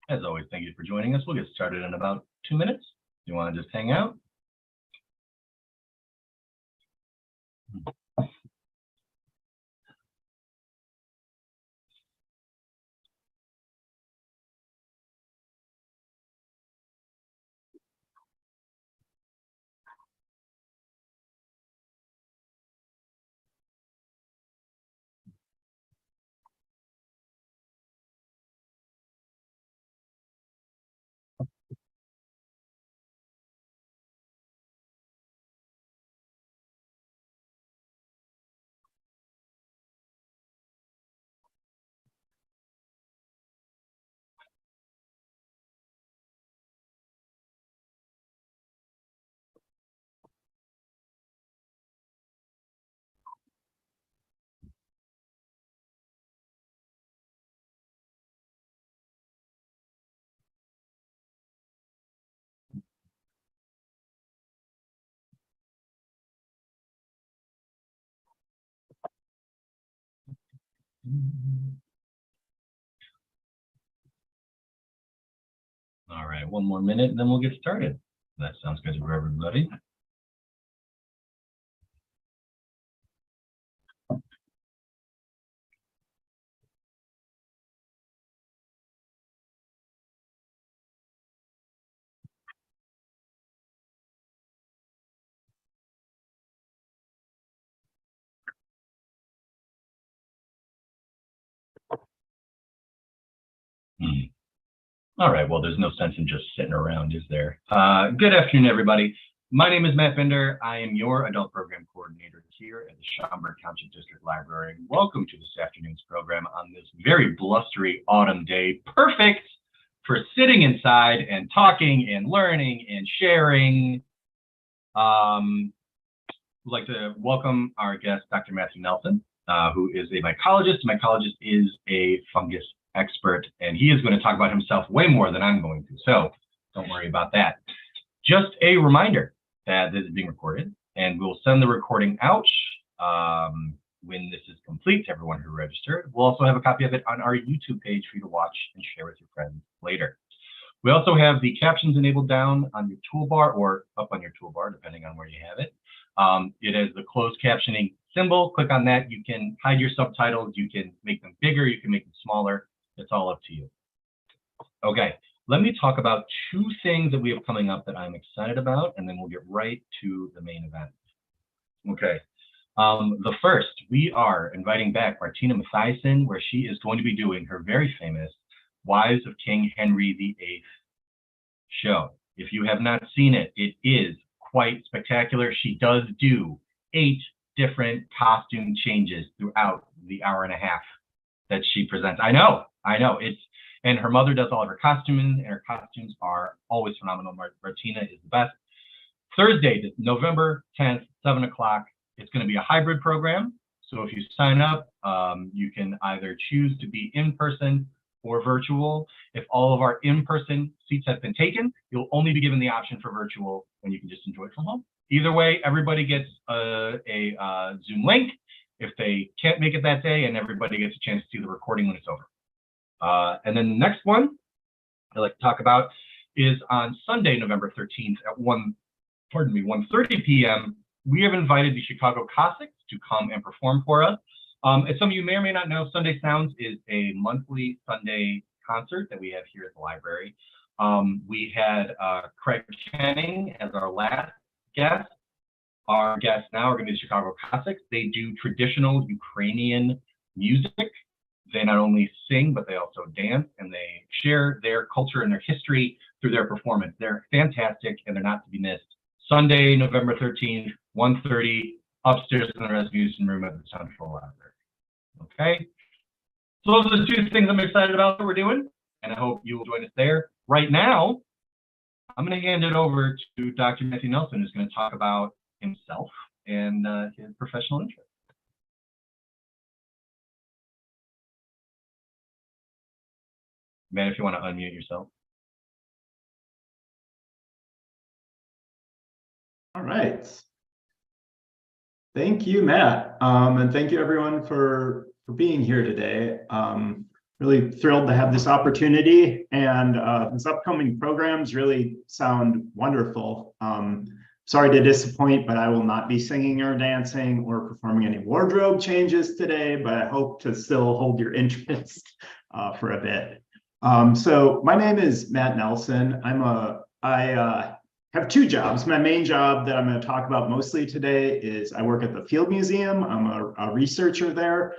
As always, thank you for joining us. We'll get started in about 2 minutes. You want to just hang out? All right, 1 more minute and then we'll get started. That sounds good for everybody. All right, well, there's no sense in just sitting around, is there? Good afternoon, everybody. My name is Matt Bender. I am your adult program coordinator here at the Schaumburg Township District Library. Welcome to this afternoon's program on this very blustery autumn day, perfect for sitting inside and talking and learning and sharing. We'd like to welcome our guest, Dr. Matthew Nelson, who is a mycologist. A mycologist is a fungus expert, and he is going to talk about himself way more than I'm going to, so don't worry about that. Just a reminder that this is being recorded, and we'll send the recording out when this is complete to everyone who registered. We'll also have a copy of it on our YouTube page for you to watch and share with your friends later. We also have the captions enabled down on your toolbar or up on your toolbar, depending on where you have it. It has the closed captioning symbol. Click on that. You can hide your subtitles. You can make them bigger. You can make them smaller. It's all up to you. Okay, let me talk about 2 things that we have coming up that I'm excited about, and then we'll get right to the main event. Okay, the first, we are inviting back Martina Mathiasen, where she is going to be doing her very famous Wives of King Henry VIII show. If you have not seen it, it is quite spectacular. She does do 8 different costume changes throughout the hour and a half that she presents. I know, and her mother does all of her costuming, and her costumes are always phenomenal. Martina is the best. Thursday, November 10th, 7 o'clock. It's going to be a hybrid program. So if you sign up, you can either choose to be in person or virtual. If all of our in-person seats have been taken, you'll only be given the option for virtual when you can just enjoy it from home. Either way, everybody gets a Zoom link if they can't make it that day, and everybody gets a chance to see the recording when it's over. And then the next one I'd like to talk about is on Sunday, November 13th at 1:30 p.m. We have invited the Chicago Cossacks to come and perform for us. As some of you may or may not know, Sunday Sounds is a monthly Sunday concert that we have here at the library. We had Craig Channing as our last guest. Our guests now are going to be the Chicago Cossacks. They do traditional Ukrainian music. They not only sing, but they also dance, and they share their culture and their history through their performance. They're fantastic, and they're not to be missed. Sunday, November 13th, 1:30, upstairs in the Rasmussen room at the Central Library. Okay? So those are the 2 things I'm excited about that we're doing, and I hope you will join us there. Right now, I'm going to hand it over to Dr. Matthew Nelson, who's going to talk about himself and his professional interest. Matt, if you want to unmute yourself. All right. Thank you, Matt. And thank you everyone for being here today. Really thrilled to have this opportunity, and these upcoming programs really sound wonderful. Sorry to disappoint, but I will not be singing or dancing or performing any wardrobe changes today, but I hope to still hold your interest for a bit. So my name is Matt Nelson. I have two jobs. My main job that I'm going to talk about mostly today is I work at the Field Museum. I'm a researcher there.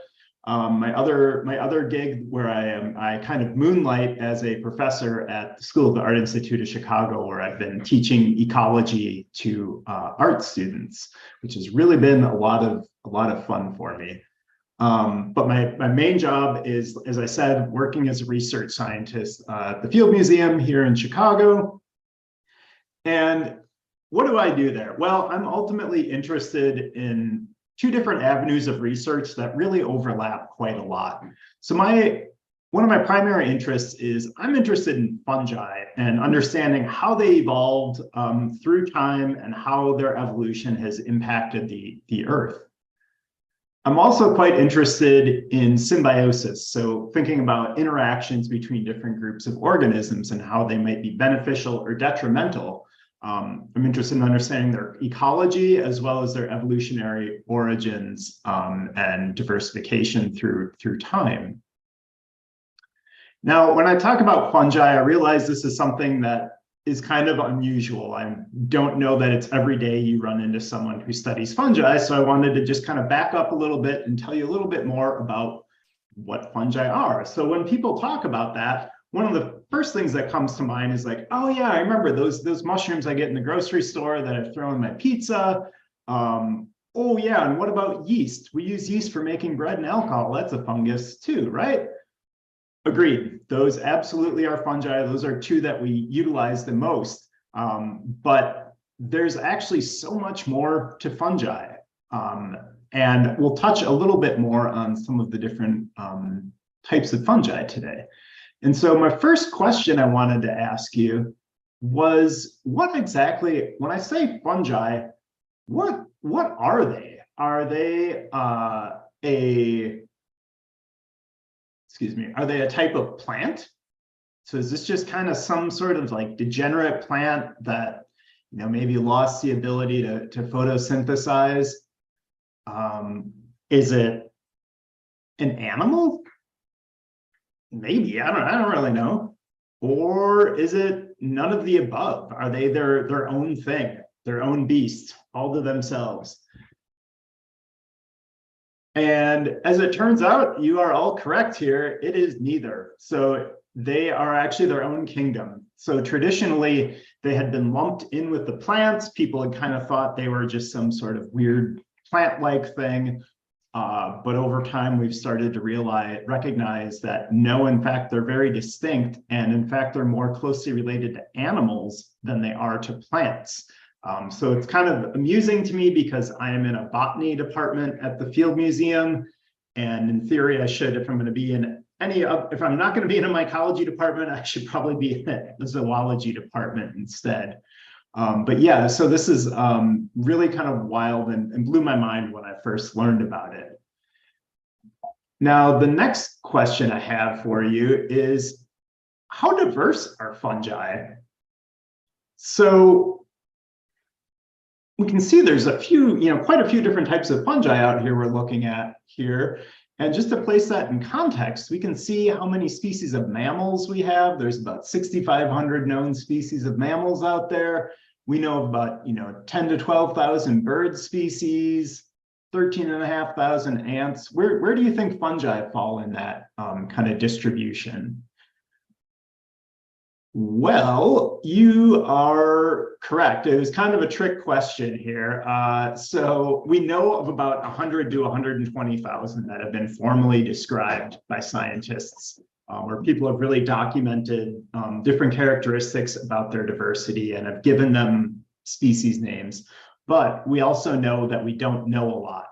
My other gig where I kind of moonlight as a professor at the School of the Art Institute of Chicago, where I've been teaching ecology to art students, which has really been a lot of fun for me. But my main job is, as I said, working as a research scientist at the Field Museum here in Chicago. And what do I do there? Well, I'm ultimately interested in two different avenues of research that really overlap quite a lot. So one of my primary interests is I'm interested in fungi and understanding how they evolved through time and how their evolution has impacted the earth. I'm also quite interested in symbiosis, so thinking about interactions between different groups of organisms and how they might be beneficial or detrimental. I'm interested in understanding their ecology as well as their evolutionary origins and diversification through time. Now, when I talk about fungi, I realize this is something that is kind of unusual. I don't know that it's every day you run into someone who studies fungi, so I wanted to just kind of back up a little bit and tell you a little bit more about what fungi are. So when people talk about that, one of the first things that comes to mind is like, oh yeah, I remember those mushrooms I get in the grocery store that I throw in my pizza. Oh yeah, and what about yeast? We use yeast for making bread and alcohol. That's a fungus too, right? Agreed. Those absolutely are fungi. Those are two that we utilize the most. But there's actually so much more to fungi. And we'll touch a little bit more on some of the different types of fungi today. And so my first question I wanted to ask you was, what exactly, when I say fungi, what are they? Are they are they a type of plant? So is this just kind of some sort of like degenerate plant that, you know, maybe lost the ability to photosynthesize? Is it an animal? Maybe, I don't really know. Or is it none of the above? Are they their own thing, their own beast, all to themselves? And as it turns out, you are all correct here. It is neither. So they are actually their own kingdom. So traditionally, they had been lumped in with the plants. People had kind of thought they were just some sort of weird plant-like thing. But over time, we've started to recognize that no, in fact, they're very distinct. And in fact, they're more closely related to animals than they are to plants. So it's kind of amusing to me because I am in a botany department at the Field Museum. And in theory, I should, if I'm going to be in if I'm not going to be in a mycology department, I should probably be in the zoology department instead. But yeah, so this is really kind of wild and blew my mind when I first learned about it. Now, the next question I have for you is, how diverse are fungi? So we can see there's a few, quite a few different types of fungi out here we're looking at here. And just to place that in context, we can see how many species of mammals we have. There's about 6,500 known species of mammals out there. We know about 10 to 12,000 bird species, 13,500 ants. Where do you think fungi fall in that kind of distribution? Well, you are correct. It was kind of a trick question here. So we know of about 100 to 120,000 that have been formally described by scientists, where people have really documented different characteristics about their diversity and have given them species names. But we also know that we don't know a lot.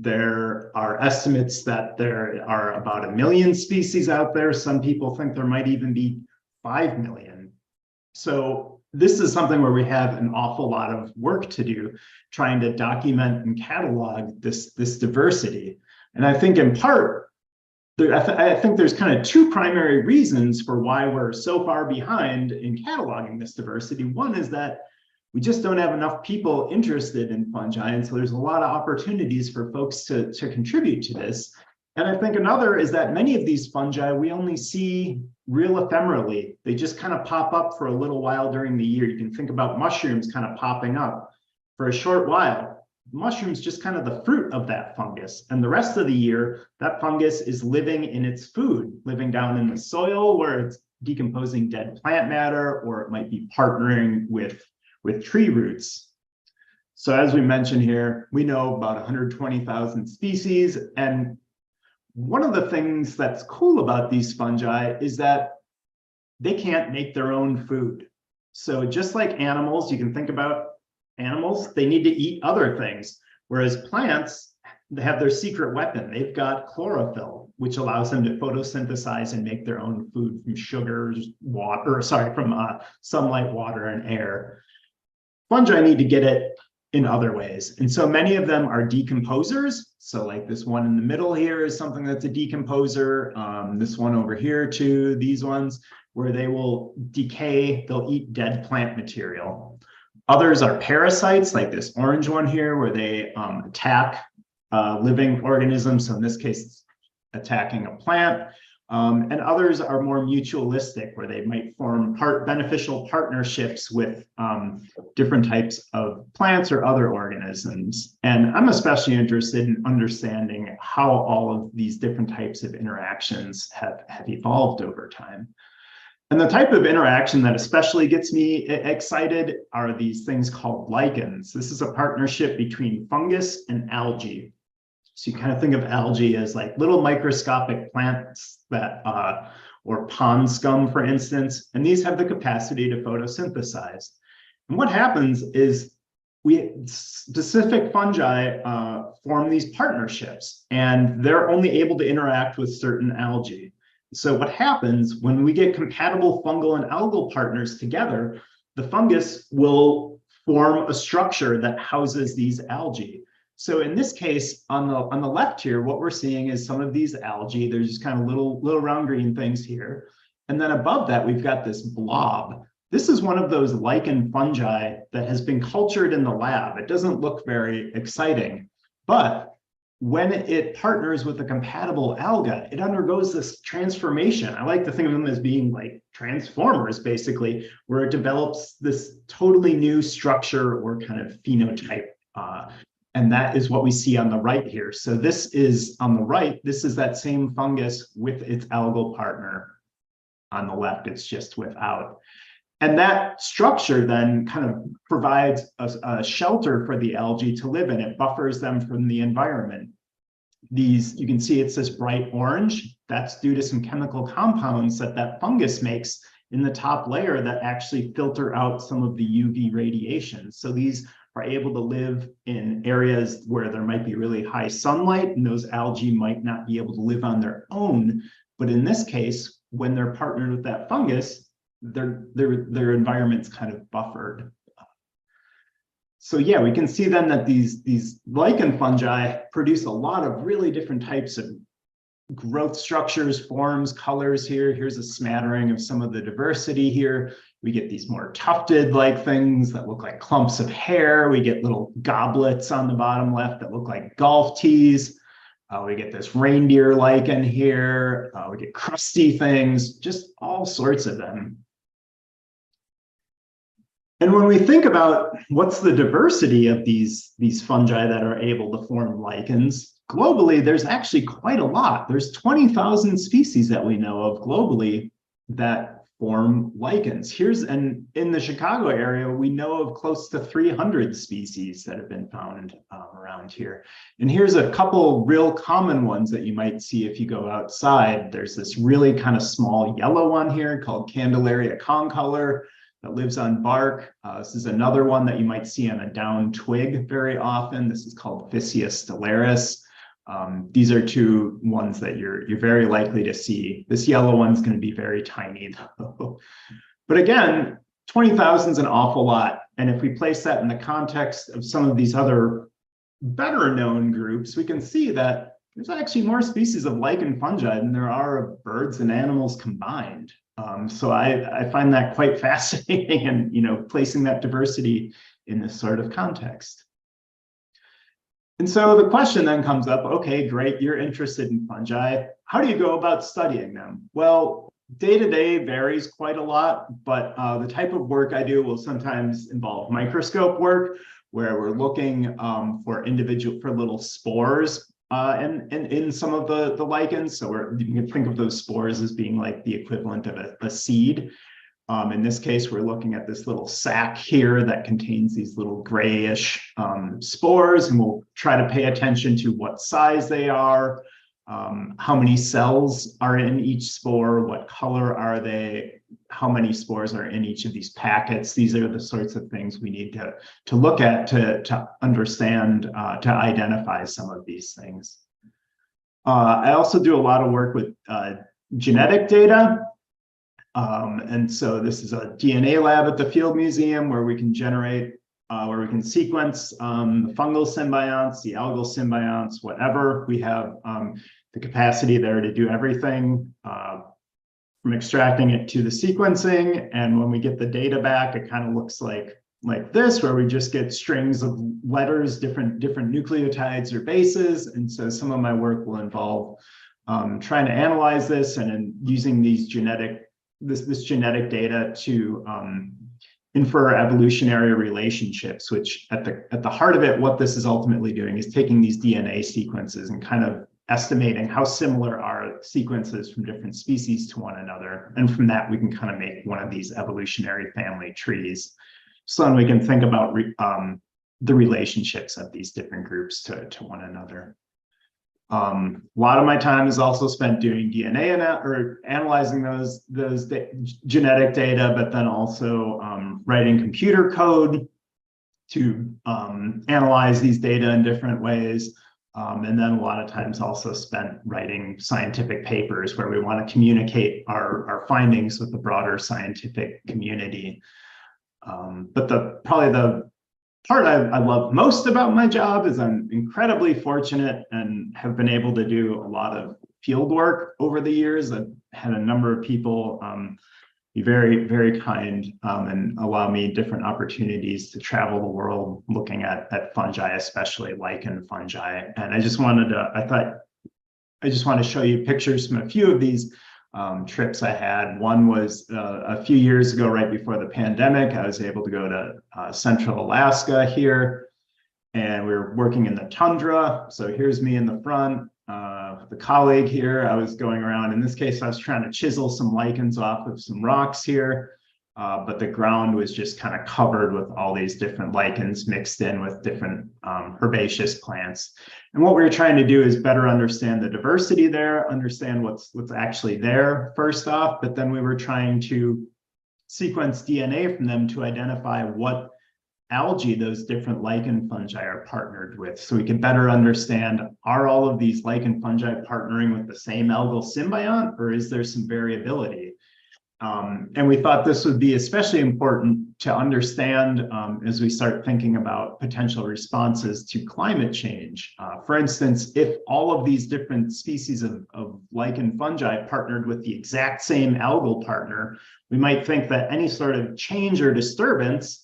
There are estimates that there are about 1 million species out there. Some people think there might even be 5 million. So this is something where we have an awful lot of work to do, trying to document and catalog this diversity. And I think in part, I think there's kind of two primary reasons for why we're so far behind in cataloging this diversity. One is that we just don't have enough people interested in fungi, and so there's a lot of opportunities for folks to contribute to this. And I think another is that many of these fungi we only see real ephemerally. They just kind of pop up for a little while during the year. You can think about mushrooms kind of popping up for a short while. Mushrooms just kind of the fruit of that fungus. And the rest of the year, that fungus is living in its food, living down in the soil where it's decomposing dead plant matter, or it might be partnering with tree roots. So as we mentioned here, we know about 120,000 species. And one of the things that's cool about these fungi is that they can't make their own food. So just like animals, you can think about animals, they need to eat other things. Whereas plants, they have their secret weapon. They've got chlorophyll, which allows them to photosynthesize and make their own food from sugars, from sunlight, water, and air. Fungi need to get it in other ways. And so many of them are decomposers. So like this one in the middle here is something that's a decomposer. This one over here too, these ones, where they will decay, they'll eat dead plant material. Others are parasites, like this orange one here, where they attack living organisms. So in this case, attacking a plant. And others are more mutualistic, where they might form beneficial partnerships with different types of plants or other organisms. And I'm especially interested in understanding how all of these different types of interactions have evolved over time. And the type of interaction that especially gets me excited are these things called lichens. This is a partnership between fungus and algae. So you kind of think of algae as like little microscopic plants that, or pond scum, for instance, and these have the capacity to photosynthesize. And what happens is specific fungi form these partnerships, and they're only able to interact with certain algae. So what happens when we get compatible fungal and algal partners together, the fungus will form a structure that houses these algae. So in this case, on the left here, what we're seeing is some of these algae. There's just kind of little round green things here. And then above that, we've got this blob. This is one of those lichen fungi that has been cultured in the lab. It doesn't look very exciting, but when it partners with a compatible alga, it undergoes this transformation. I like to think of them as being like transformers, basically, where it develops this totally new structure or kind of phenotype. And that is what we see on the right here. So this is on the right, this is that same fungus with its algal partner. On the left, it's just without. And that structure then kind of provides a shelter for the algae to live in. It buffers them from the environment. These, you can see it's this bright orange. That's due to some chemical compounds that fungus makes in the top layer that actually filter out some of the UV radiation. So these are able to live in areas where there might be really high sunlight, and those algae might not be able to live on their own. But in this case, when they're partnered with that fungus, their environment's kind of buffered. So yeah, we can see then that these lichen fungi produce a lot of really different types of growth structures, forms, colors here. Here's a smattering of some of the diversity here. We get these more tufted-like things that look like clumps of hair. We get little goblets on the bottom left that look like golf tees. We get this reindeer lichen here. We get crusty things, just all sorts of them. And when we think about what's the diversity of these fungi that are able to form lichens, globally, there's actually quite a lot. There's 20,000 species that we know of globally that form lichens. And in the Chicago area, we know of close to 300 species that have been found around here. And here's a couple real common ones that you might see if you go outside. There's this really kind of small yellow one here called Candelaria concolor. that lives on bark. This is another one that you might see on a down twig very often. This is called Physia stellaris. These are two ones that you're very likely to see. This yellow one's going to be very tiny though. But again, 20,000 is an awful lot. And if we place that in the context of some of these other better known groups, we can see that there's actually more species of lichen fungi than there are of birds and animals combined. So I find that quite fascinating, and placing that diversity in this sort of context. And so the question then comes up, okay, great, you're interested in fungi. How do you go about studying them? Well, day-to-day varies quite a lot, but the type of work I do will sometimes involve microscope work, where we're looking for little spores in some of the lichens. So you can think of those spores as being like the equivalent of a seed. In this case, we're looking at this little sac here that contains these little grayish spores, and we'll try to pay attention to what size they are, how many cells are in each spore, what color are they, how many spores are in each of these packets. These are the sorts of things we need to look at to understand, to identify some of these things. I also do a lot of work with genetic data. And so this is a DNA lab at the Field Museum where we can sequence the fungal symbionts, the algal symbionts, whatever. We have the capacity there to do everything from extracting it to the sequencing. And when we get the data back, it kind of looks like this, where we just get strings of letters, different nucleotides or bases. And so some of my work will involve trying to analyze this and then using these this genetic data to infer evolutionary relationships, which at the heart of it, what this is ultimately doing is taking these DNA sequences and kind of estimating how similar are sequences from different species to one another. And from that, we can kind of make one of these evolutionary family trees. So then we can think about the relationships of these different groups to one another. A lot of my time is also spent doing DNA or analyzing those genetic data, but then also writing computer code to analyze these data in different ways. And then a lot of times also spent writing scientific papers where we want to communicate our findings with the broader scientific community. But probably the part I love most about my job is I'm incredibly fortunate and have been able to do a lot of field work over the years. I've had a number of people be very, very kind and allow me different opportunities to travel the world looking at fungi, especially lichen fungi. And I just want to show you pictures from a few of these trips I had. One was a few years ago, right before the pandemic. I was able to go to central Alaska here, and we were working in the tundra. So here's me in the front, the colleague here. I was going around. In this case, I was trying to chisel some lichens off of some rocks here, but the ground was just kind of covered with all these different lichens mixed in with different herbaceous plants. And what we were trying to do is better understand the diversity there, understand what's actually there first off, but then we were trying to sequence DNA from them to identify what algae those different lichen fungi are partnered with, so we can better understand, are all of these lichen fungi partnering with the same algal symbiont, or is there some variability? And we thought this would be especially important to understand as we start thinking about potential responses to climate change. For instance, if all of these different species of lichen fungi partnered with the exact same algal partner, we might think that any sort of change or disturbance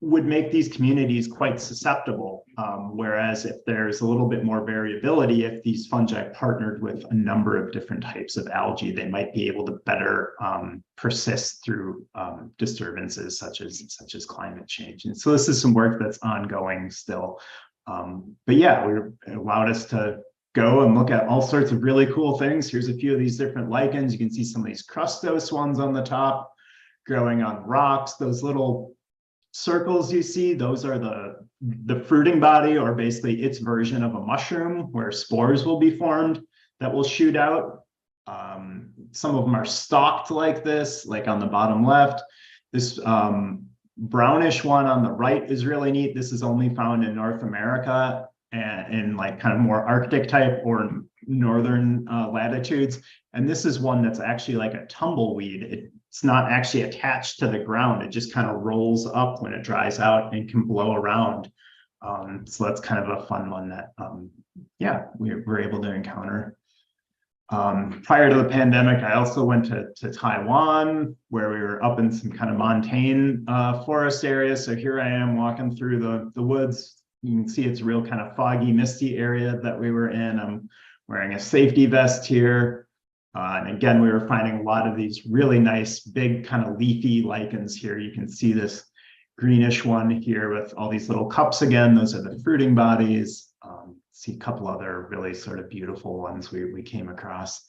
would make these communities quite susceptible. Whereas if there's a little bit more variability, if these fungi partnered with a number of different types of algae, they might be able to better persist through disturbances such as climate change. And so this is some work that's ongoing still. But yeah, it allowed us to go and look at all sorts of really cool things. Here's a few of these different lichens. You can see some of these crustose ones on the top growing on rocks. Those little circles you see, those are the fruiting body, or basically its version of a mushroom, where spores will be formed that will shoot out. Some of them are stalked like this, like on the bottom left. This brownish one on the right is really neat. This is only found in North America and in like kind of more Arctic type or northern latitudes. And this is one that's actually like a tumbleweed. It's not actually attached to the ground. It just kind of rolls up when it dries out and can blow around. So that's kind of a fun one that, yeah, we were able to encounter. Prior to the pandemic, I also went to Taiwan, where we were up in some kind of montane forest area. So here I am walking through the woods. You can see it's a real kind of foggy, misty area that we were in. I'm wearing a safety vest here. And again, we were finding a lot of these really nice, big kind of leafy lichens here. You can see this greenish one here with all these little cups again. Those are the fruiting bodies. See a couple other really sort of beautiful ones we came across.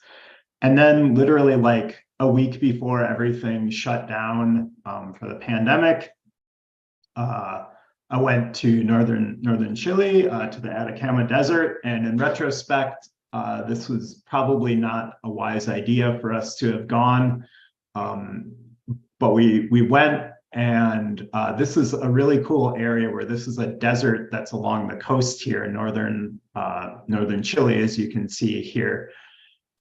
And then literally like a week before everything shut down for the pandemic, I went to northern Chile, to the Atacama Desert. And in retrospect, this was probably not a wise idea for us to have gone. But we went, and this is a really cool area where this is a desert that's along the coast here in northern Chile, as you can see here.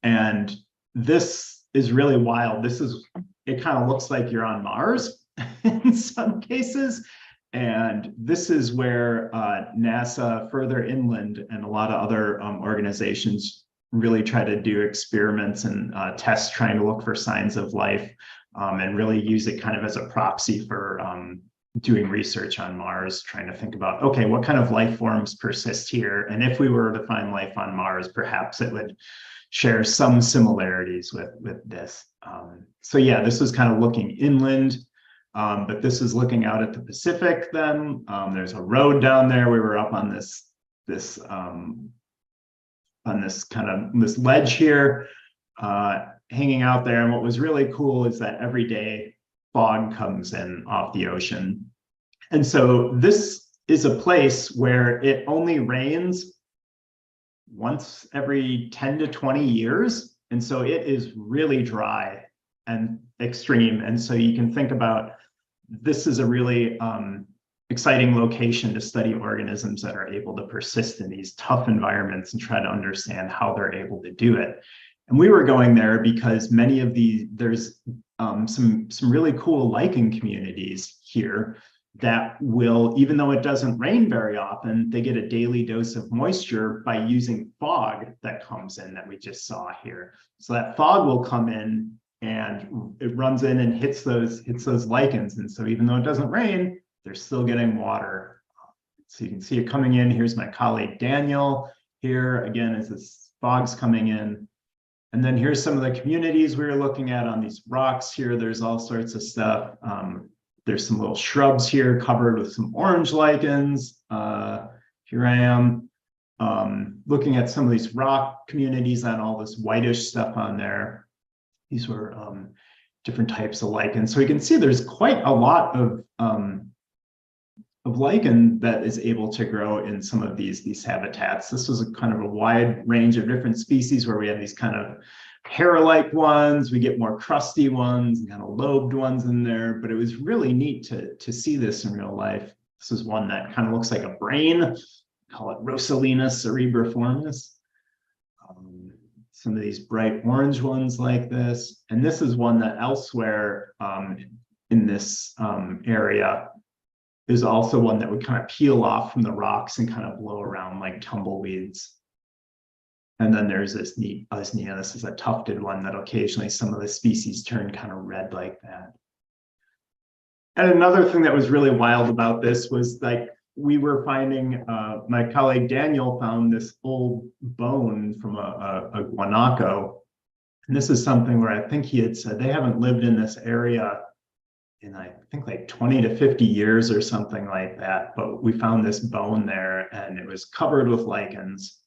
And this is really wild. It kind of looks like you're on Mars in some cases. And this is where NASA further inland and a lot of other organizations really try to do experiments and tests trying to look for signs of life. And really use it kind of as a proxy for doing research on Mars, trying to think about, okay, what kind of life forms persist here? And if we were to find life on Mars, perhaps it would share some similarities with this. So yeah, this was kind of looking inland, but this is looking out at the Pacific then. There's a road down there. We were up on this ledge here. Hanging out there. And what was really cool is that every day fog comes in off the ocean. And so this is a place where it only rains once every 10 to 20 years. And so it is really dry and extreme. And so you can think about, this is a really exciting location to study organisms that are able to persist in these tough environments and try to understand how they're able to do it. And we were going there because there's some really cool lichen communities here that will, even though it doesn't rain very often, they get a daily dose of moisture by using fog that comes in that we just saw here. So that fog will come in and it runs in and hits those lichens. And so even though it doesn't rain, they're still getting water. So you can see it coming in. Here's my colleague Daniel here again as this fog's coming in. And then here's some of the communities we were looking at on these rocks here. There's all sorts of stuff. There's some little shrubs here covered with some orange lichens. Here I am looking at some of these rock communities on all this whitish stuff on there. These were different types of lichens. So we can see there's quite a lot of lichen that is able to grow in some of these habitats. This was a kind of a wide range of different species where we have these kind of hair-like ones, we get more crusty ones, and kind of lobed ones in there, but it was really neat to see this in real life. This is one that kind of looks like a brain, call it Rosalina cerebriformis. Some of these bright orange ones like this. And this is one that elsewhere in this area is also one that would kind of peel off from the rocks and kind of blow around like tumbleweeds. And then there's this neat Usnea. This is a tufted one that occasionally some of the species turn kind of red like that. And another thing that was really wild about this was like we were finding, my colleague Daniel found this old bone from a guanaco. And this is something where I think he had said they haven't lived in this area in I think like 20 to 50 years or something like that. But we found this bone there and it was covered with lichens.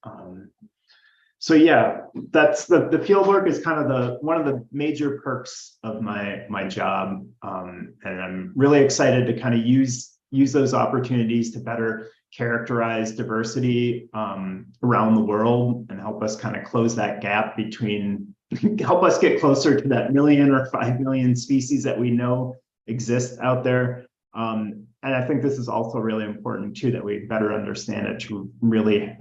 So yeah, that's the field work is kind of one of the major perks of my job. And I'm really excited to kind of use those opportunities to better characterize diversity around the world and help us kind of close that gap between, help us get closer to that 1 million or 5 million species that we know exist out there. And I think this is also really important too, that we better understand it to really,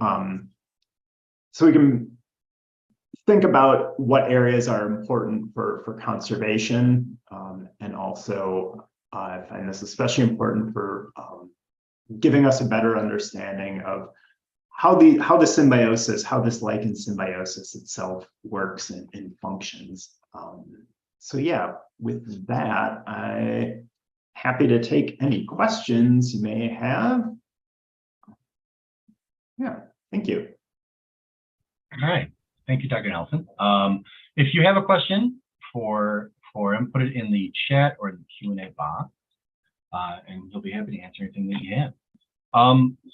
so we can think about what areas are important for conservation. And also, I find this especially important for giving us a better understanding of how the symbiosis, how this lichen symbiosis itself works and functions. So yeah, with that, I'm happy to take any questions you may have. Yeah, thank you. All right, thank you, Dr. Nelson. If you have a question for him, put it in the chat or the Q&A box, and he'll be happy to answer anything that you have.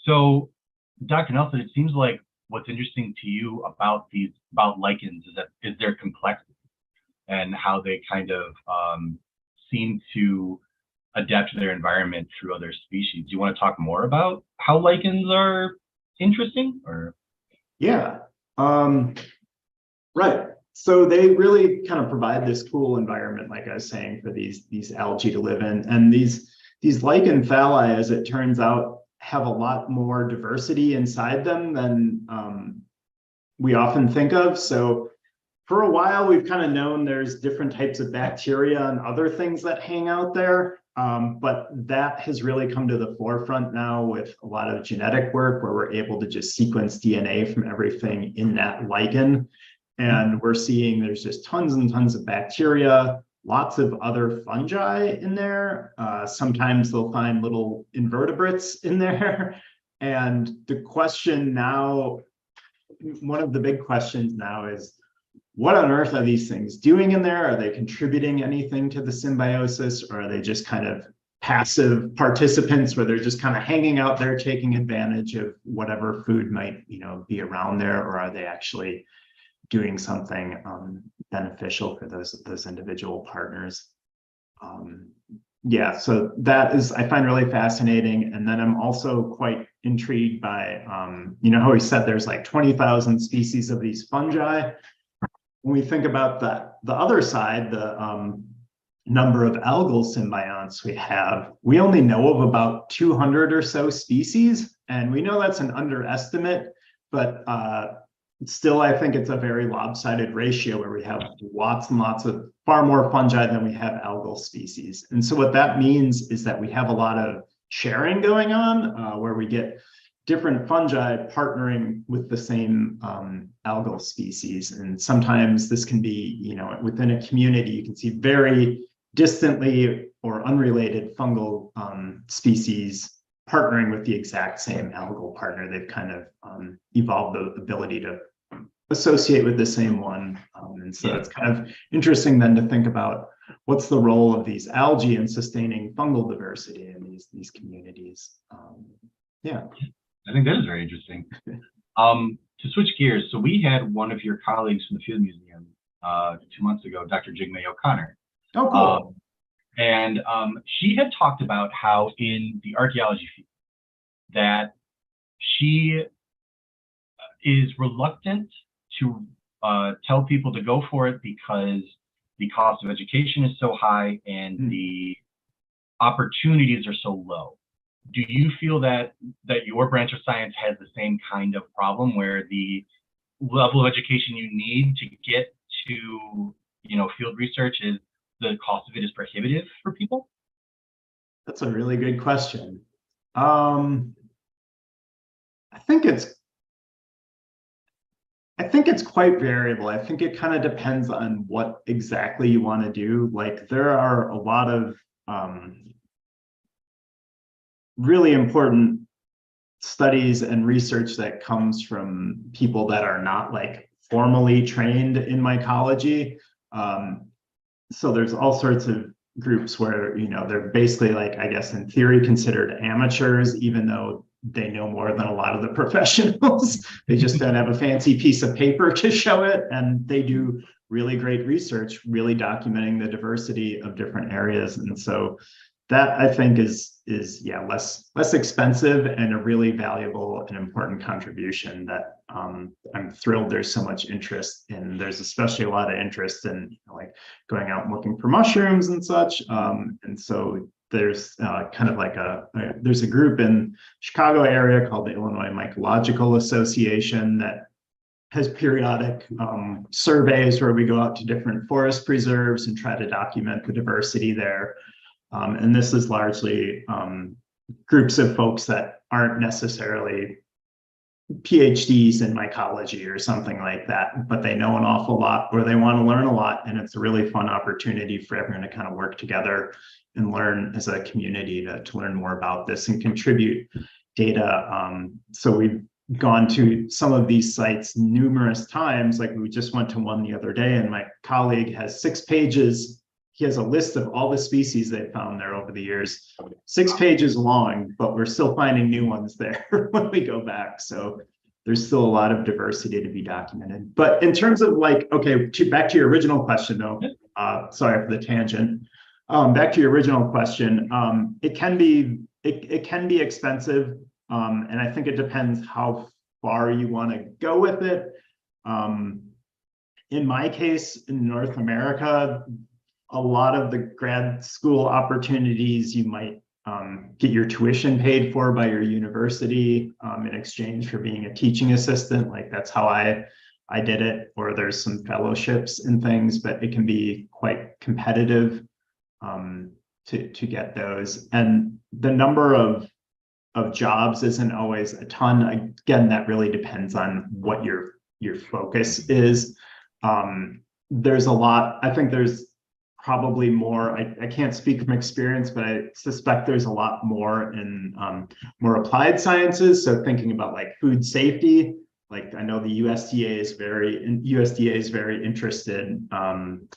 So, Dr. Nelson, it seems like what's interesting to you about lichens is their complexity and how they kind of seem to adapt to their environment through other species. Do you want to talk more about how lichens are interesting, or? Yeah, right. So they really kind of provide this cool environment, like I was saying, for these algae to live in. And these lichen thalli, as it turns out, have a lot more diversity inside them than we often think of. So for a while, we've kind of known there's different types of bacteria and other things that hang out there. But that has really come to the forefront now with a lot of genetic work where we're able to just sequence DNA from everything in that lichen. And we're seeing there's just tons and tons of bacteria, lots of other fungi in there. Sometimes they'll find little invertebrates in there. And the question now, one of the big questions now is, what on earth are these things doing in there? Are they contributing anything to the symbiosis, or are they just kind of passive participants where they're just kind of hanging out there taking advantage of whatever food might, be around there, or are they actually doing something beneficial for those individual partners? Yeah, so that is, I find really fascinating. And then I'm also quite intrigued by, how we said there's like 20,000 species of these fungi. When we think about the other side, the number of algal symbionts we have, we only know of about 200 or so species. And we know that's an underestimate, but still, I think it's a very lopsided ratio where we have lots and lots of far more fungi than we have algal species. And so what that means is that we have a lot of sharing going on where we get different fungi partnering with the same algal species. And sometimes this can be, within a community, you can see very distantly or unrelated fungal species partnering with the exact same algal partner. They've kind of evolved the ability to associate with the same one. And so it's kind of interesting then to think about what's the role of these algae in sustaining fungal diversity in these communities. Yeah. I think that is very interesting. To switch gears, so we had one of your colleagues from the Field Museum 2 months ago, Dr. Jigme O'Connor. Oh, cool. And she had talked about how in the archaeology field that she is reluctant to tell people to go for it because the cost of education is so high and the opportunities are so low. Do you feel that your branch of science has the same kind of problem where the level of education you need to get to, field research is the cost of it is prohibitive for people? That's a really good question. I think it's quite variable. I think it kind of depends on what exactly you want to do. Like there are a lot of really important studies and research that comes from people that are not like formally trained in mycology. So there's all sorts of groups where, they're basically like, I guess in theory, considered amateurs, even though they know more than a lot of the professionals. They just don't have a fancy piece of paper to show it. And they do really great research, really documenting the diversity of different areas. And so that I think is yeah, less expensive and a really valuable and important contribution that I'm thrilled there's so much interest in. There's especially a lot of interest in like going out and looking for mushrooms and such. And so there's kind of like there's a group in Chicago area called the Illinois Mycological Association that has periodic surveys where we go out to different forest preserves and try to document the diversity there. And this is largely groups of folks that aren't necessarily PhDs in mycology or something like that, but they know an awful lot or they want to learn a lot. And it's a really fun opportunity for everyone to kind of work together and learn as a community to learn more about this and contribute data. So we've gone to some of these sites numerous times. Like we just went to one the other day, and my colleague has 6 pages. He has a list of all the species they found there over the years, 6 pages long, but we're still finding new ones there when we go back. So there's still a lot of diversity to be documented. But in terms of like, okay, back to your original question though, sorry for the tangent. Back to your original question, it can be expensive. And I think it depends how far you want to go with it. In my case, in North America, a lot of the grad school opportunities, you might get your tuition paid for by your university in exchange for being a teaching assistant. Like that's how I did it, or there's some fellowships and things, but it can be quite competitive to get those. And the number of jobs isn't always a ton. Again, that really depends on what your focus is. There's a lot, I think there's probably more, I can't speak from experience, but I suspect there's a lot more in more applied sciences. So thinking about like food safety, like I know the USDA is very interested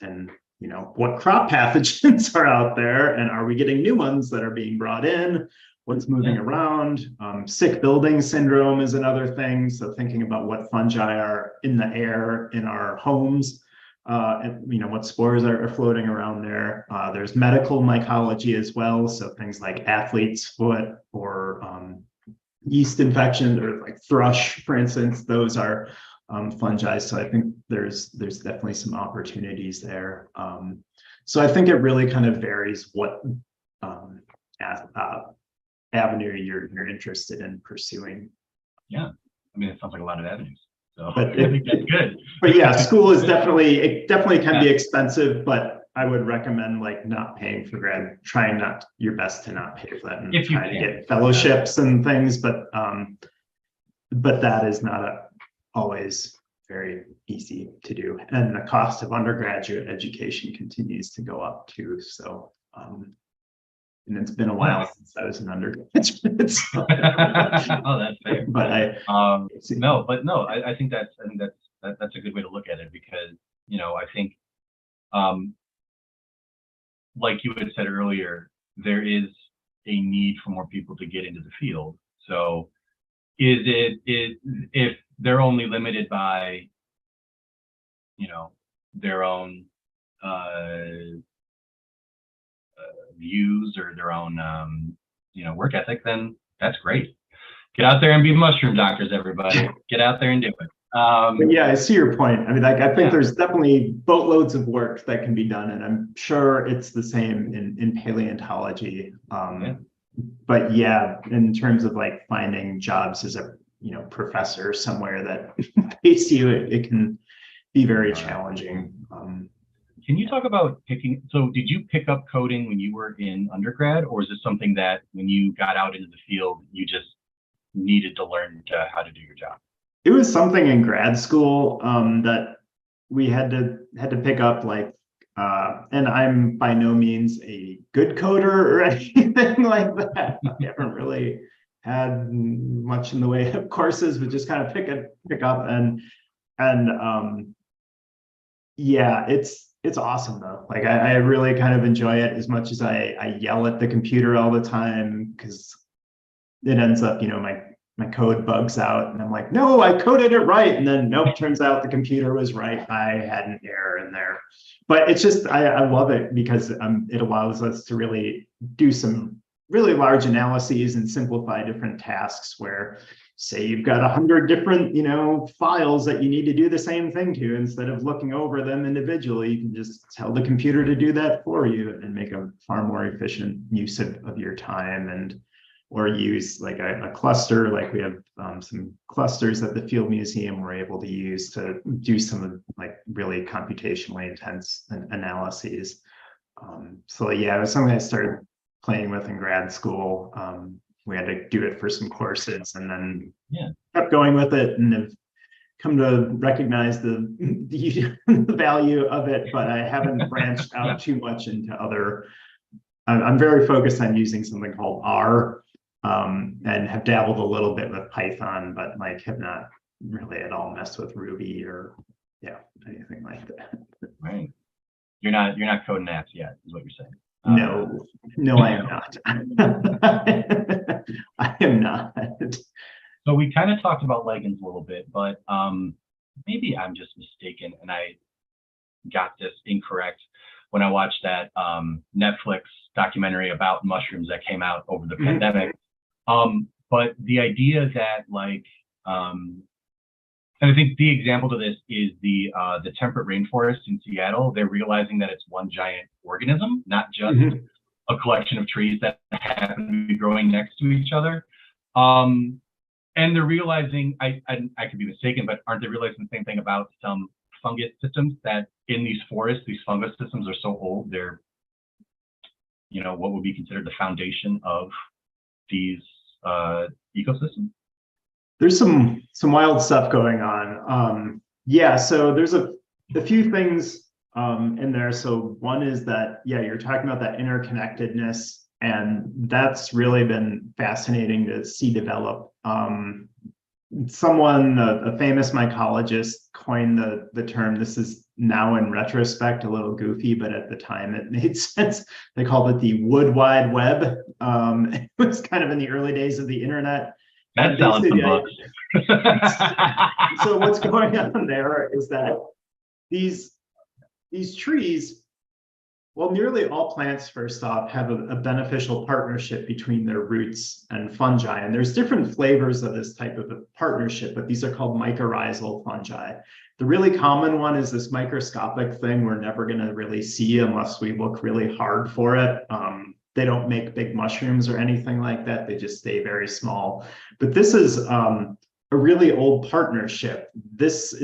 in, you know, what crop pathogens are out there and are we getting new ones that are being brought in? What's moving around? Sick building syndrome is another thing. So thinking about what fungi are in the air in our homes, and you know what spores are floating around there. There's medical mycology as well. So things like athlete's foot or yeast infections or like thrush, for instance, those are fungi. So I think there's definitely some opportunities there. So I think it really kind of varies what avenue you're interested in pursuing. Yeah, I mean, it sounds like a lot of avenues. So but I think that's good. But yeah, school is definitely can be expensive, but I would recommend like not paying for grad, trying your best to not pay for that and try to get fellowships and things, but that is not always very easy to do. And the cost of undergraduate education continues to go up too. So and it's been a while since I was an undergraduate. So. Oh, that's fair. But I think that's a good way to look at it, because you know I think like you had said earlier, there is a need for more people to get into the field. So if they're only limited by you know their own views or their own work ethic, then that's great. Get out there and be mushroom doctors, everybody. Get out there and do it. But yeah, I see your point. I mean, like I think there's definitely boatloads of work that can be done, and I'm sure it's the same in paleontology. But yeah, in terms of like finding jobs as a professor somewhere that pays you, it can be very challenging. Can you talk about picking? So did you pick up coding when you were in undergrad, or is it something that when you got out into the field, you just needed to learn how to do your job? It was something in grad school that we had to pick up, like, and I'm by no means a good coder or anything like that. I haven't really had much in the way of courses, but just kind of pick up and yeah, it's awesome though. Like I really kind of enjoy it as much as I yell at the computer all the time, because it ends up, my code bugs out and I'm like, no, I coded it right. And then nope, turns out the computer was right. I had an error in there. But it's just, I love it because it allows us to really do some really large analyses and simplify different tasks where, say you've got 100 different, files that you need to do the same thing to. Instead of looking over them individually, you can just tell the computer to do that for you and make a far more efficient use of your time, and or use like a cluster, like we have some clusters at the Field Museum we're able to use to do some of like really computationally intense analyses. So yeah, it was something I started playing with in grad school. We had to do it for some courses and then kept going with it and have come to recognize the value of it, but I haven't branched out too much into other. I'm very focused on using something called R, and have dabbled a little bit with Python, but like have not really at all messed with Ruby or anything like that. Right. You're not coding apps yet, is what you're saying. No, I am not. I am not. So we kind of talked about ligands a little bit, but maybe I'm just mistaken and I got this incorrect when I watched that Netflix documentary about mushrooms that came out over the pandemic. But the idea that and I think the example to this is the temperate rainforest in Seattle. They're realizing that it's one giant organism, not just a collection of trees that happen to be growing next to each other. And they're realizing, I could be mistaken, but aren't they realizing the same thing about some fungus systems, that in these forests, these fungus systems are so old, they're, what would be considered the foundation of these ecosystems? There's some wild stuff going on. So there's a few things in there. So one is that, you're talking about that interconnectedness, and that's really been fascinating to see develop. Someone, a famous mycologist, coined the term. This is now in retrospect a little goofy, but at the time it made sense. They called it the Wood Wide Web. It was kind of in the early days of the internet. That sounds some books. So what's going on there is that these trees, well, nearly all plants, first off, have a beneficial partnership between their roots and fungi. And there's different flavors of this type of a partnership, but these are called mycorrhizal fungi. The really common one is this microscopic thing we're never going to really see unless we look really hard for it. They don't make big mushrooms or anything like that. They just stay very small. But this is a really old partnership. This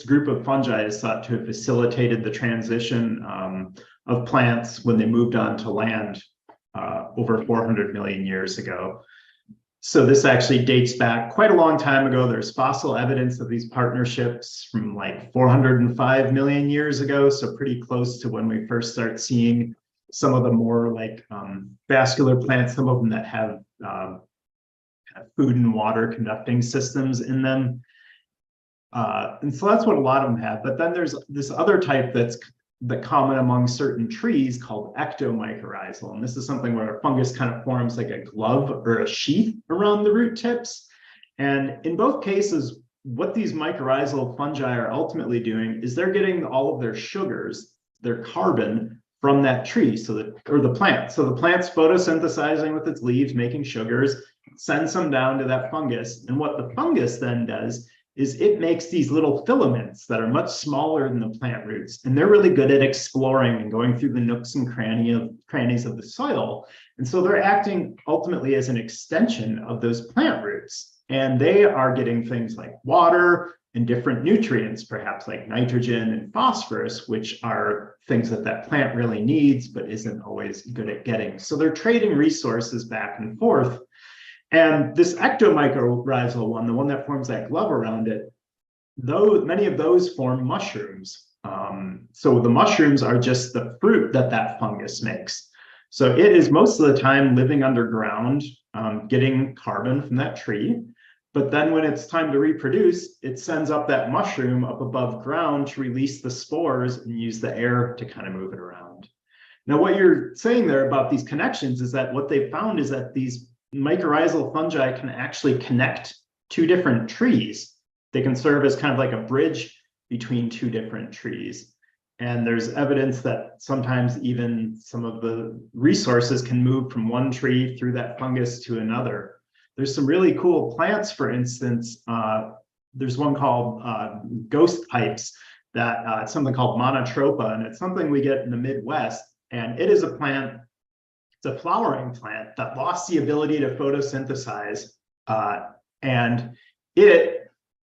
group of fungi is thought to have facilitated the transition of plants when they moved on to land over 400 million years ago. So this actually dates back quite a long time ago. There's fossil evidence of these partnerships from like 405 million years ago. So pretty close to when we first start seeing some of the more like vascular plants, some of them that have food and water conducting systems in them. And so that's what a lot of them have. But then there's this other type that's common among certain trees called ectomycorrhizal. And this is something where a fungus kind of forms like a glove or a sheath around the root tips. And in both cases, what these mycorrhizal fungi are ultimately doing is they're getting all of their sugars, their carbon, from that tree, or the plant. So the plant's photosynthesizing with its leaves, making sugars, sends them down to that fungus. And what the fungus then does is it makes these little filaments that are much smaller than the plant roots. And they're really good at exploring and going through the nooks and crannies of the soil. And so they're acting ultimately as an extension of those plant roots. And they are getting things like water and different nutrients, perhaps like nitrogen and phosphorus, which are things that plant really needs, but isn't always good at getting. So they're trading resources back and forth. And this ectomycorrhizal one, the one that forms that glove around it, though many of those form mushrooms. So the mushrooms are just the fruit that fungus makes. So it is most of the time living underground, getting carbon from that tree. But then when it's time to reproduce, it sends up that mushroom up above ground to release the spores and use the air to kind of move it around. Now, what you're saying there about these connections is that what they found is that these mycorrhizal fungi can actually connect two different trees. They can serve as kind of like a bridge between two different trees. And there's evidence that sometimes even some of the resources can move from one tree through that fungus to another. There's some really cool plants, for instance, there's one called ghost pipes that it's something called monotropa, and it's something we get in the Midwest. And it is a plant, it's a flowering plant that lost the ability to photosynthesize.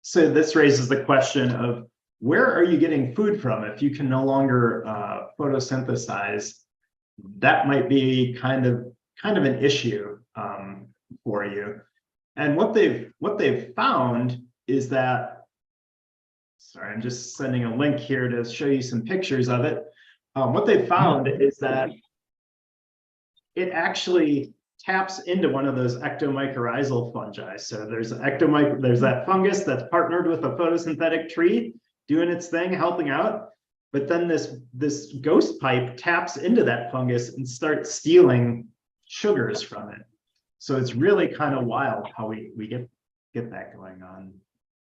So this raises the question of, where are you getting food from if you can no longer photosynthesize? That might be kind of an issue for you. And what they've found is that, sorry, I'm just sending a link here to show you some pictures of it. What they found is that it actually taps into one of those ectomycorrhizal fungi. So there's that fungus that's partnered with a photosynthetic tree, doing its thing, helping out. But then this ghost pipe taps into that fungus and starts stealing sugars from it. So it's really kind of wild how we get that going on.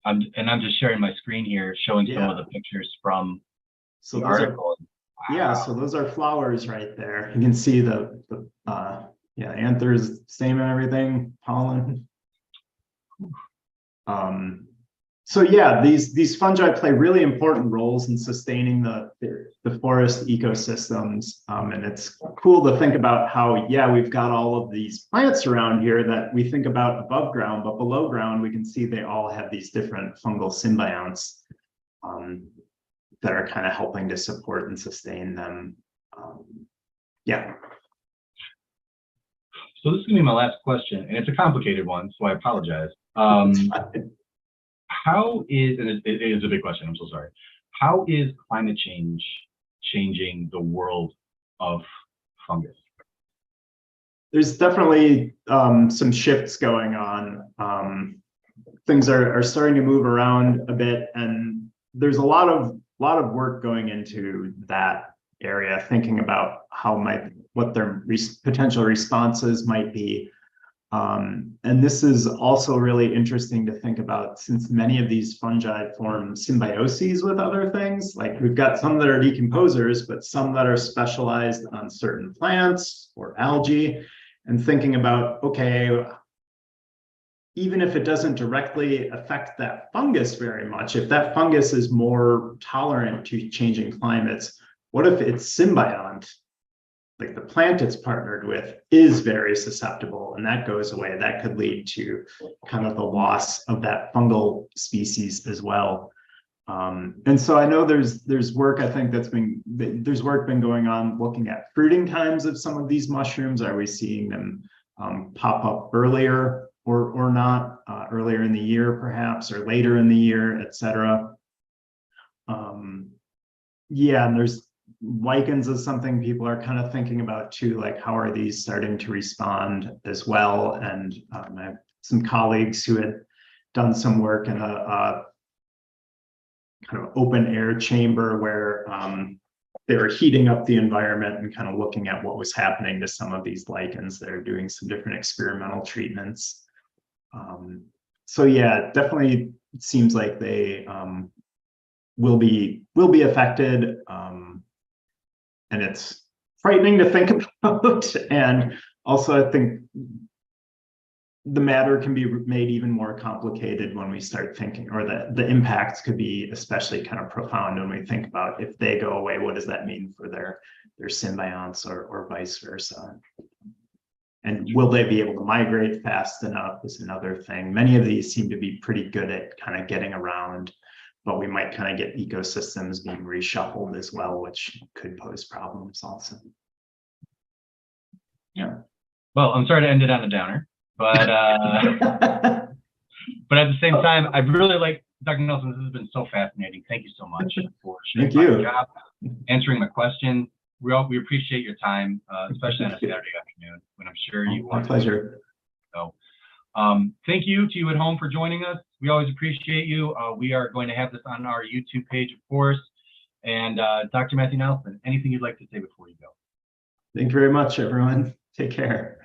I'm just sharing my screen here, showing some of the pictures from the article. Yeah, so those are flowers right there. You can see the anthers, stamen, everything, pollen. So yeah, these fungi play really important roles in sustaining the forest ecosystems. And it's cool to think about how, yeah, we've got all of these plants around here that we think about above ground, but below ground, we can see they all have these different fungal symbionts that are kind of helping to support and sustain them. Yeah. So this is gonna be my last question, and it's a complicated one, so I apologize. How is, and it is a big question, I'm so sorry. How is climate change changing the world of fungus? There's definitely some shifts going on. Things are starting to move around a bit, and there's a lot of work going into that area, thinking about what their potential responses might be. And this is also really interesting to think about, since many of these fungi form symbioses with other things. Like, we've got some that are decomposers, but some that are specialized on certain plants or algae, and thinking about, okay, even if it doesn't directly affect that fungus very much, if that fungus is more tolerant to changing climates, what if its symbiont, like the plant it's partnered with, is very susceptible, and that goes away? That could lead to kind of the loss of that fungal species as well. And so I know there's work, I think there's work been going on looking at fruiting times of some of these mushrooms. Are we seeing them pop up earlier or not, earlier in the year perhaps, or later in the year, et cetera? Yeah, and there's lichens is something people are kind of thinking about too, like how are these starting to respond as well? And I have some colleagues who had done some work in a kind of open air chamber where they were heating up the environment and kind of looking at what was happening to some of these lichens. They're doing some different experimental treatments. So yeah, definitely it seems like they will be affected. And it's frightening to think about. And also, I think the matter can be made even more complicated when we start thinking, or the impacts could be especially kind of profound when we think about, if they go away, what does that mean for their symbionts, or vice versa? And will they be able to migrate fast enough is another thing. Many of these seem to be pretty good at kind of getting around, but we might kind of get ecosystems being reshuffled as well, which could pose problems also. Yeah. Well, I'm sorry to end it on a downer, but but at the same time, I really like, Dr. Nelson, this has been so fascinating. Thank you so much for sharing your job, answering my question. We appreciate your time, especially on a Saturday afternoon when I'm sure you want. My pleasure. So thank you to you at home for joining us. We always appreciate you. We are going to have this on our YouTube page, of course. And Dr. Matthew Nelson, anything you'd like to say before you go? Thank you very much, everyone. Take care.